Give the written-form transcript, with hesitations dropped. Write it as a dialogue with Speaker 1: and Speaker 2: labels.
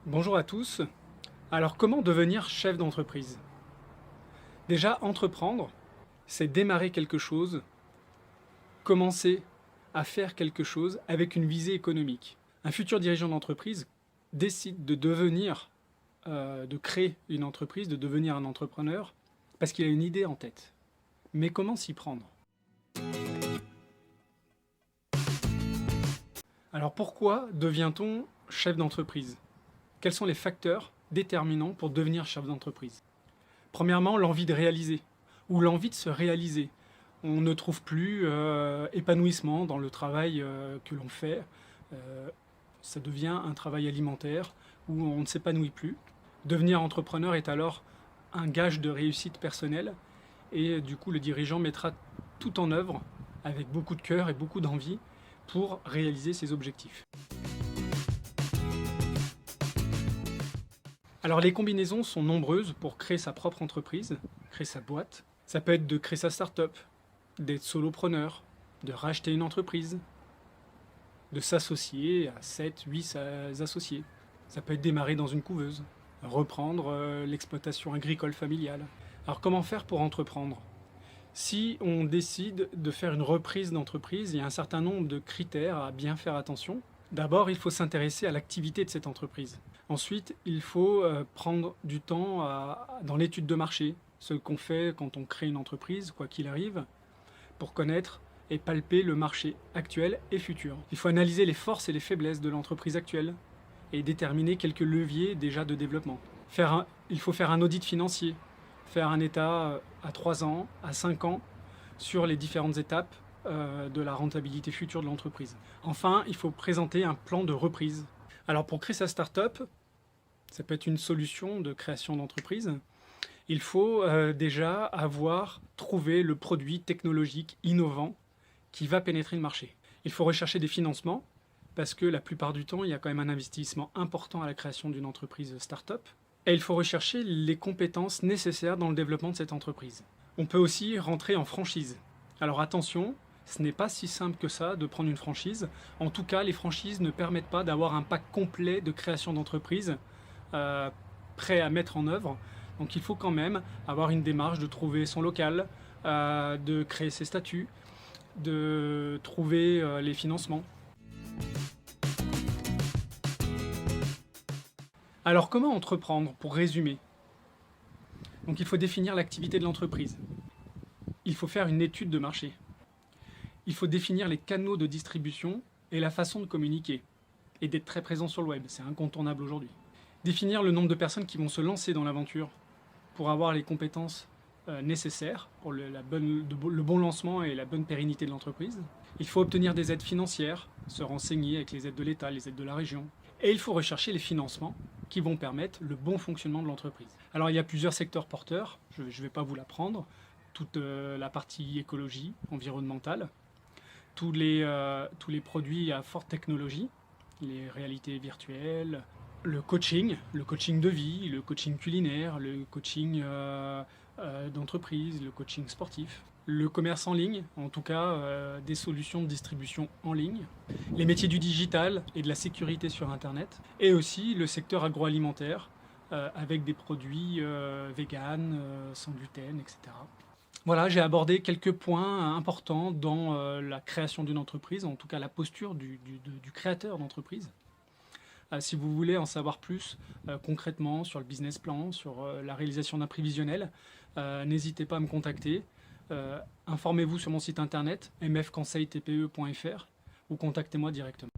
Speaker 1: Bonjour à tous. Alors comment devenir chef d'entreprise? Déjà, entreprendre, c'est démarrer quelque chose, commencer à faire quelque chose avec une visée économique. Un futur dirigeant d'entreprise décide de devenir, de créer une entreprise, de devenir un entrepreneur, parce qu'il a une idée en tête. Mais comment s'y prendre? Alors pourquoi devient-on chef d'entreprise? Quels sont les facteurs déterminants pour devenir chef d'entreprise? Premièrement, l'envie de réaliser, ou l'envie de se réaliser. On ne trouve plus épanouissement dans le travail que l'on fait. Euh, Ça devient un travail alimentaire où on ne s'épanouit plus. Devenir entrepreneur est alors un gage de réussite personnelle et du coup le dirigeant mettra tout en œuvre avec beaucoup de cœur et beaucoup d'envie pour réaliser ses objectifs. Alors les combinaisons sont nombreuses pour créer sa propre entreprise, créer sa boîte. Ça peut être de créer sa start-up, d'être solopreneur, de racheter une entreprise, de s'associer à 7, 8 associés. Ça peut être démarrer dans une couveuse, reprendre l'exploitation agricole familiale. Alors comment faire pour entreprendre? Si on décide de faire une reprise d'entreprise, il y a un certain nombre de critères à bien faire attention. D'abord, il faut s'intéresser à l'activité de cette entreprise. Ensuite, il faut prendre du temps dans l'étude de marché, ce qu'on fait quand on crée une entreprise, quoi qu'il arrive, pour connaître et palper le marché actuel et futur. Il faut analyser les forces et les faiblesses de l'entreprise actuelle et déterminer quelques leviers déjà de développement. Il faut faire un audit financier, faire un état à 3 ans, à 5 ans, sur les différentes étapes de la rentabilité future de l'entreprise. Enfin, il faut présenter un plan de reprise. Alors pour créer sa start-up, ça peut être une solution de création d'entreprise. Il faut déjà avoir trouvé le produit technologique innovant qui va pénétrer le marché. Il faut rechercher des financements parce que la plupart du temps, il y a quand même un investissement important à la création d'une entreprise start-up. Et il faut rechercher les compétences nécessaires dans le développement de cette entreprise. On peut aussi rentrer en franchise. Alors attention, ce n'est pas si simple que ça de prendre une franchise. En tout cas, les franchises ne permettent pas d'avoir un pack complet de création d'entreprise prêt à mettre en œuvre. Donc il faut quand même avoir une démarche de trouver son local, de créer ses statuts, de trouver les financements. Alors comment entreprendre pour résumer? Donc il faut définir l'activité de l'entreprise. Il faut faire une étude de marché. Il faut définir les canaux de distribution et la façon de communiquer. Et d'être très présent sur le web, c'est incontournable aujourd'hui. Définir le nombre de personnes qui vont se lancer dans l'aventure pour avoir les compétences nécessaires pour le bon lancement et la bonne pérennité de l'entreprise. Il faut obtenir des aides financières, se renseigner avec les aides de l'État, les aides de la région. Et il faut rechercher les financements qui vont permettre le bon fonctionnement de l'entreprise. Alors il y a plusieurs secteurs porteurs, je ne vais pas vous l'apprendre, toute la partie écologie, environnementale, tous les produits à forte technologie, les réalités virtuelles, le coaching de vie, le coaching culinaire, le coaching d'entreprise, le coaching sportif, le commerce en ligne, en tout cas des solutions de distribution en ligne, les métiers du digital et de la sécurité sur Internet, et aussi le secteur agroalimentaire avec des produits véganes, sans gluten, etc. Voilà, j'ai abordé quelques points importants dans la création d'une entreprise, en tout cas la posture du créateur d'entreprise. Si vous voulez en savoir plus concrètement sur le business plan, sur la réalisation d'un prévisionnel, n'hésitez pas à me contacter. Informez-vous sur mon site internet mfconseiltpe.fr ou contactez-moi directement.